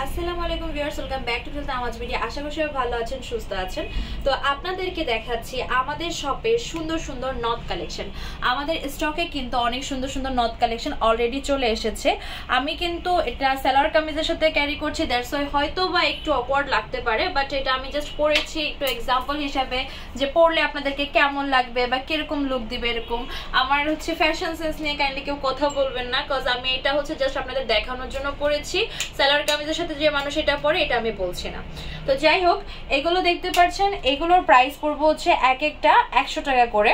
আসসালামু আলাইকুম viewers, welcome back to Tamaj video. আশা করি সবাই ভালো আছেন, সুস্থ আছেন। তো আপনাদেরকে দেখাচ্ছি আমাদের শপে সুন্দর সুন্দর নথ কালেকশন। আমাদের স্টকে কিন্তু অনেক সুন্দর সুন্দর নথ কালেকশন অলরেডি চলে এসেছে। আমি কিন্তু এটা সালোয়ার কামিজের সাথে ক্যারি করছি, দ্যাটস ওয়াই হয়তো বা একটু অকওয়ার্ড লাগতে পারে, বাট এটা আমি জাস্ট পরেছি একটু এক্সাম্পল হিসাবে, যে পরলে আপনাদেরকে কেমন লাগবে বা কিরকম লুক দিবে। এরকম আমার হচ্ছে ফ্যাশন সেন্স নিয়ে কাইন্ডলি কেউ কথা বলবেন না, কজ আমি এটা হচ্ছে জাস্ট আপনাদের দেখানোর জন্য পরেছি। সালোয়ার কামিজের সাথে যে মানুষ এটা পরে এটা আমি বলছি না। তো যাই হোক, এগুলো দেখতে পাচ্ছেন, এগুলোর প্রাইস পড়বে হচ্ছে এক একটা 100 টাকা করে।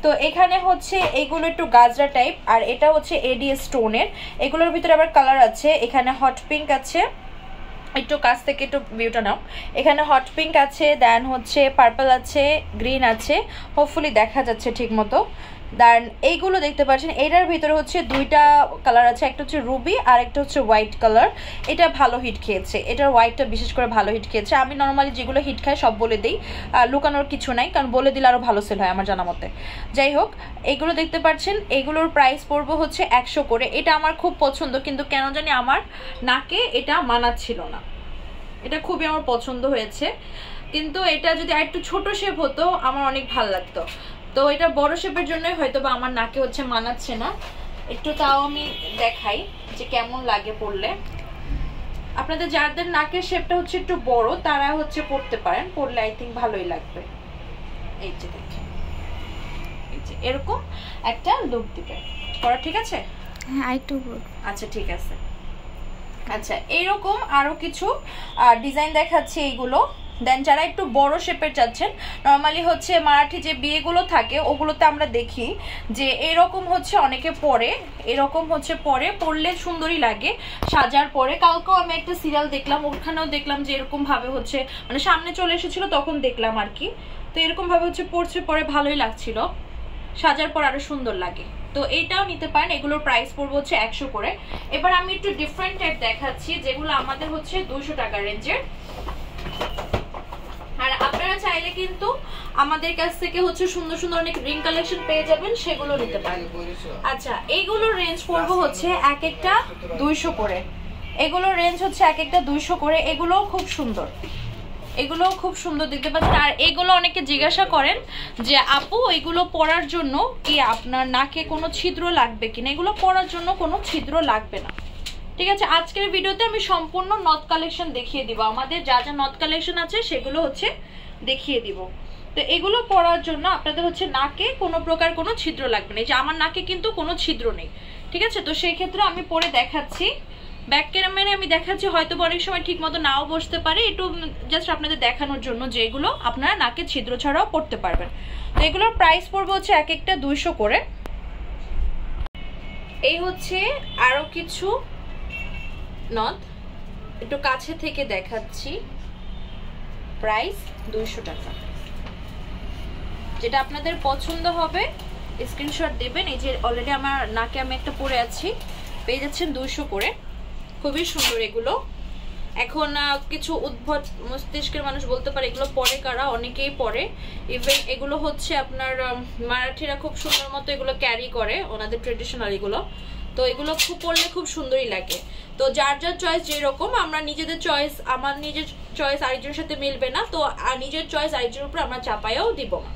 তো এখানে হচ্ছে এগুলো একটু গাজরা টাইপ, আর এটা হচ্ছে এডি স্টোনের। এগুলোর ভিতরে আবার কালার আছে, এখানে হট পিঙ্ক আছে, একটু কাছ থেকে একটু ভিউটা নাও। এখানে হট পিঙ্ক আছে, দেন হচ্ছে পার্পল আছে, গ্রিন আছে, হোপফুলি দেখা যাচ্ছে ঠিক মতো। দেন এইগুলো দেখতে পাচ্ছেন, এটার ভিতরে হচ্ছে দুইটা কালার আছে, একটা হচ্ছে রুবি আর একটা হচ্ছে হোয়াইট কালার। এটা ভালো হিট খেয়েছে, এটার হোয়াইটটা বিশেষ করে ভালো হিট খেয়েছে। আমি নর্মালি যেগুলো হিট খাই সব বলে দিই, লুকানোর কিছু নাই, কারণ বলে দিলে আরও ভালো সেল হয় আমার জানা মতে। যাই হোক, এইগুলো দেখতে পাচ্ছেন, এগুলোর প্রাইস পড়বে হচ্ছে 100 করে। এটা আমার খুব পছন্দ, কিন্তু কেন জানি আমার নাকে এটা মানাচ্ছিল না। এটা খুবই আমার পছন্দ হয়েছে, কিন্তু এটা যদি আর একটু ছোট শেপ হতো আমার অনেক ভালো লাগতো। তো এটা বড় শেপের জন্যই হয়তো বা আমার নাকে হচ্ছে মানাচ্ছে না। একটু তাও আমি দেখাই যে কেমন লাগে পরলে। আপনাদের যাদের নাকের শেপটা হচ্ছে একটু বড় তারা হচ্ছে পরতে পারেন, পরলে আই থিঙ্ক ভালোই লাগবে। এই যে দেখেন, এই যে এরকম একটা লুক দিবে। পরা ঠিক আছে? হ্যাঁ, একটু। আচ্ছা ঠিক আছে। আচ্ছা, এইরকম আরো কিছু ডিজাইন দেখাচ্ছি এইগুলো। দেন যারা একটু বড় শেপের চাচ্ছেন, নর্মালি হচ্ছে মারাঠি যে বিয়েগুলো থাকে ওগুলোতে আমরা দেখি যে এরকম হচ্ছে অনেকে পরে, এরকম হচ্ছে পরলে সুন্দরই লাগে সাজার পরে। কালকেও আমি একটা সিরিয়াল দেখলাম, ওখানেও দেখলাম যে এরকম ভাবে হচ্ছে, মানে সামনে চলে এসেছিল তখন দেখলাম আর কি। তো এরকম ভাবে হচ্ছে পরে ভালোই লাগছিল, সাজার পর আরো সুন্দর লাগে। তো এইটাও নিতে পারেন, এগুলোর প্রাইস পড়বে হচ্ছে 100 করে। এবার আমি একটু ডিফারেন্ট টাইপ দেখাচ্ছি, যেগুলো আমাদের হচ্ছে 200 টাকা রেঞ্জের। আর আপনারা চাইলে কিন্তু আমাদের কাছ থেকে হচ্ছে সুন্দর সুন্দর অনেক রিং কালেকশন পেয়ে যাবেন, সেগুলো নিতে পারেন। আচ্ছা, এইগুলোর রেঞ্জ পড়বে হচ্ছে এক একটা 200 করে। এগুলোর রেঞ্জ হচ্ছে এক একটা 200 করে। এগুলোও খুব সুন্দর, এগুলোও খুব সুন্দর দেখতে পাচ্ছেন। আর এগুলো অনেকে জিজ্ঞাসা করেন যে আপু এগুলো পরার জন্য কি আপনার নাকে কোনো ছিদ্র লাগবে কিনা। এগুলো পরার জন্য কোনো ছিদ্র লাগবে না, ঠিক আছে। আজকের ভিডিওতে আমি সম্পূর্ণ নথ কালেকশন দেখিয়ে দিব, আমাদের যা যা নথ কালেকশন আছে সেগুলো হচ্ছে দেখিয়ে দিব। তো এগুলো পরার জন্য আপনাদের হচ্ছে নাকে কোনো প্রকার কোনো ছিদ্র লাগবে না। এই যে আমার নাকে কিন্তু কোনো ছিদ্র নেই, ঠিক আছে। তো সেই ক্ষেত্রে আমি পরে দেখাচ্ছি, ব্যাক ক্যামেরায় আমি দেখাচ্ছি, হয়তো অনেক সময় ঠিক মতো নাও বসতে পারে, একটু জাস্ট আপনাদের দেখানোর জন্য যে এগুলো আপনারা নাকে ছিদ্র ছাড়াও পরতে পারবেন। তো এগুলোর প্রাইস পড়বে হচ্ছে এক একটা 200 করে। এই হচ্ছে আরো কিছু নথ, একটু কাছে থেকে দেখাচ্ছি, প্রাইস 200 টাকা। যেটা আপনাদের পছন্দ হবে স্ক্রিনশট দেবেন। এই যে অলরেডি আমার নাকে আমি একটা পরে আছি, পেয়ে যাচ্ছেন 200 করে। খুবই সুন্দর এগুলো। এখন কিছু উদ্ভট মস্তিষ্কের মানুষ বলতে পারে এগুলো পরে কারা, অনেকেই পরে। ইভেন এগুলো হচ্ছে আপনার মারাঠিরা খুব সুন্দর মতো এগুলো ক্যারি করে, ওনাদের ট্রেডিশনাল এগুলো। তো এগুলো খুব পরলে খুব সুন্দরই লাগে। তো যার যার চয়েস যেরকম, আমরা নিজেদের চয়েস, আমার নিজের চয়েস আরেকজনের সাথে মিলবে না, তো নিজের চয়েস আরেকজনের উপর আমরা চাপাইও দিব না।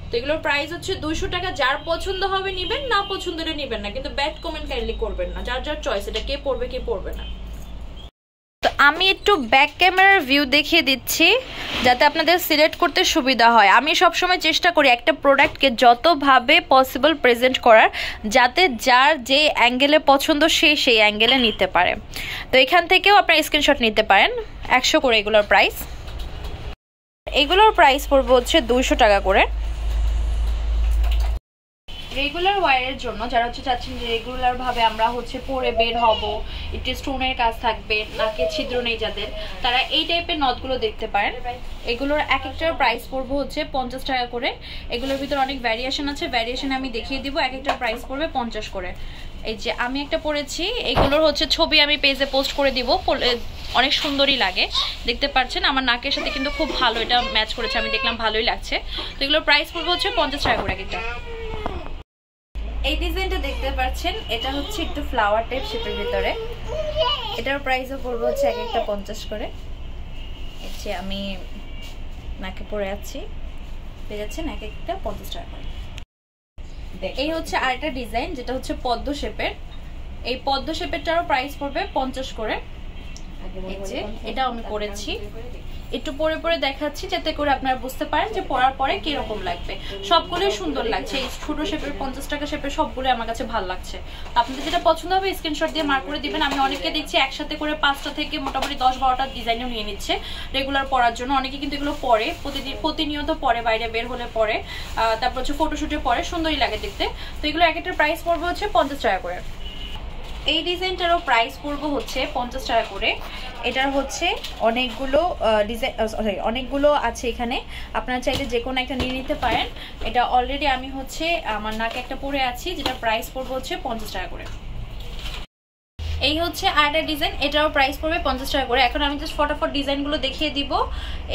তো এগুলোর প্রাইস হচ্ছে 200 টাকা। যার পছন্দ হবে নিবেন, না পছন্দ হলে নিবেন না, কিন্তু ব্যাড কমেন্ট কাইন্ডলি করবেন না। যার যার চয়েস, এটা কে পরবে কে পরবে না। তো আমি একটু ব্যাক ক্যামেরার ভিউ দেখিয়ে দিচ্ছি যাতে আপনাদের সিলেক্ট করতে সুবিধা হয়। আমি সবসময় চেষ্টা করি একটা প্রোডাক্টকে যতভাবে পসিবল প্রেজেন্ট করার, যাতে যার যে অ্যাঙ্গেলে পছন্দ সে সেই অ্যাঙ্গেলে নিতে পারে। তো এখান থেকেও আপনারা স্ক্রিনশট নিতে পারেন। 100 করে এগুলোর প্রাইস। এগুলোর প্রাইস পড়বে হচ্ছে 200 টাকা করে। রেগুলার ওয়্যারের জন্য যারা হচ্ছে চাচ্ছেন যে রেগুলার ভাবে আমরা হচ্ছে পরে বের হব, একটু স্টোনের কাজ থাকবে, নাকে ছিদ্র নেই যাদের, তারা এই টাইপের নথগুলো দেখতে পারেন। এগুলোর এক একটার প্রাইস পড়বে হচ্ছে 50 টাকা করে। এগুলোর ভিতরে অনেক ভ্যারিয়েশন আছে, ভ্যারিয়েশন আমি দেখিয়ে দিব। এক একটার প্রাইস পড়বে 50 করে। এই যে আমি একটা পরেছি, এগুলোর হচ্ছে ছবি আমি পেজে পোস্ট করে দিব, অনেক সুন্দরই লাগে দেখতে পাচ্ছেন। আমার নাকের সাথে কিন্তু খুব ভালো এটা ম্যাচ করেছে, আমি দেখলাম ভালোই লাগছে। তো এগুলোর প্রাইস পড়বে হচ্ছে 50 টাকা করে এক একটা। এই ডিজাইনটা দেখতে পাচ্ছেন, এটা হচ্ছে একটু ফ্লাওয়ার টাইপ শেপের ভিতরে। এটার প্রাইসও পড়বে হচ্ছে এক একটা 50 করে। এই যে আমি নাকে পরে আছি, পেয়ে যাচ্ছেন এক একটা 50 টাকা করে। এই হচ্ছে আরেকটা ডিজাইন যেটা হচ্ছে পদ্ম শেপের। এই পদ্ম শেপেরটারও প্রাইস পড়বে 50 করে। এই যে এটা আমি পরেছি, একটু পরে পরে দেখাচ্ছি যাতে করে আপনারা বুঝতে পারেন যে পরার পরে কি রকম লাগবে। সবগুলোই সুন্দর লাগছে, এই ছোট শেপের 50 টাকা শেপের সবগুলো আমার কাছে ভালো লাগছে। আপনাদের যেটা পছন্দ হবে স্ক্রিনশট দিয়ে মার্ক করে দিবেন। আমি অনেকে দেখছি একসাথে করে 5টা থেকে মোটামুটি 10-12টা ডিজাইনও নিয়ে নিচ্ছে রেগুলার পরার জন্য। অনেকে কিন্তু এগুলো পরে প্রতিনিয়ত পরে, বাইরে বের হলে পরে, তারপর হচ্ছে ফটোশুটে পরে, সুন্দরই লাগে দেখতে। তো এগুলো এক একটা প্রাইস পড়বে হচ্ছে 50 টাকা করে। এই ডিজাইনটারও প্রাইস পড়বে হচ্ছে 50 টাকা করে। এটার হচ্ছে অনেকগুলো ডিজাইন, সরি অনেকগুলো আছে এখানে, আপনারা চাইলে যে কোনো একটা নিয়ে নিতে পারেন। এটা অলরেডি আমি হচ্ছে আমার নাকে একটা পরে আছি, যেটা প্রাইস পড়বে হচ্ছে 50 টাকা করে। এই হচ্ছে আরেকটা ডিজাইন, এটারও প্রাইস পড়বে 50 টাকা করে। এখন আমি জাস্ট ফটাফট ডিজাইনগুলো দেখিয়ে দিব।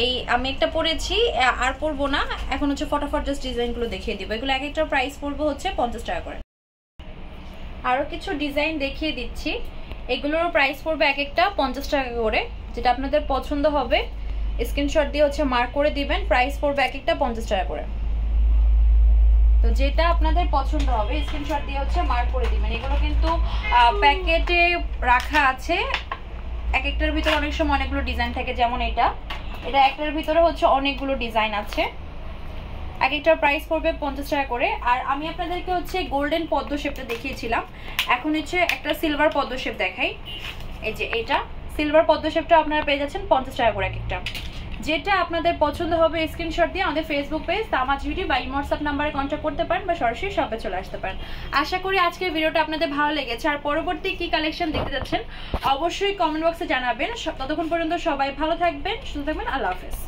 এই আমি একটা পরেছি, আর পরবো না, এখন হচ্ছে ফটাফট জাস্ট ডিজাইনগুলো দেখিয়ে দিব। এগুলো এক একটার প্রাইস পড়বে হচ্ছে 50 টাকা করে। আরো কিছু ডিজাইন দেখিয়ে দিচ্ছি, এগুলোর প্রাইস পড়বে এক একটা 50 টাকা করে। যেটা আপনাদের পছন্দ হবে স্ক্রিনশট দিয়ে হচ্ছে মার্ক করে দিবেন। প্রাইস পড়বে এক একটা 50 টাকা করে। তো যেটা আপনাদের পছন্দ হবে স্ক্রিনশট দিয়ে হচ্ছে মার্ক করে দিবেন। এগুলো কিন্তু প্যাকেটে রাখা আছে, এক একটার ভিতরে অনেক সময় অনেকগুলো ডিজাইন থাকে। যেমন এটা একটার ভিতরে হচ্ছে অনেকগুলো ডিজাইন আছে, এক একটার প্রাইস পড়বে 50 টাকা করে। আর আমি আপনাদেরকে হচ্ছে গোল্ডেন পদ্ম শেপটা দেখিয়েছিলাম, এখন হচ্ছে একটা সিলভার পদ্ম শেপ দেখাই। এই যে এটা সিলভার পদ্ম শেপটা আপনারা পেয়ে যাচ্ছেন 50 টাকা করে এক একটা। যেটা আপনাদের পছন্দ হবে স্ক্রিনশট দিয়ে আমাদের ফেসবুক পেজ তামাজ বিউটি বা হোয়াটসঅ্যাপ নাম্বারে কন্ট্যাক্ট করতে পারেন বা সরাসরি শপে চলে আসতে পারেন। আশা করি আজকের ভিডিওটা আপনাদের ভালো লেগেছে। আর পরবর্তী কি কালেকশন দেখতে যাচ্ছেন অবশ্যই কমেন্ট বক্সে জানাবেন। ততক্ষণ পর্যন্ত সবাই ভালো থাকবেন, সুস্থ থাকবেন। আল্লাহ হাফেজ।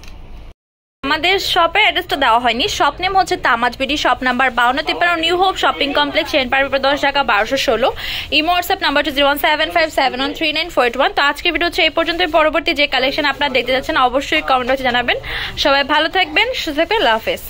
আমাদের শপের অ্যাড্রেসটা দেওয়া হয়নি। শপ নেম হচ্ছে Tamaj beauty, shop number 5253 new hope shopping complex, Chenpara 10 টাকা 1216। Imo WhatsApp number 01757139481। তো আজকে ভিডিও হচ্ছে এই পর্যন্ত। পরবর্তী যে কালেকশন আপনারা দেখতে যাচ্ছেন অবশ্যই কমেন্ট বক্সে জানাবেন। সবাই ভালো থাকবেন, সুস্থ থাকবেন। আল্লাহ হাফেজ।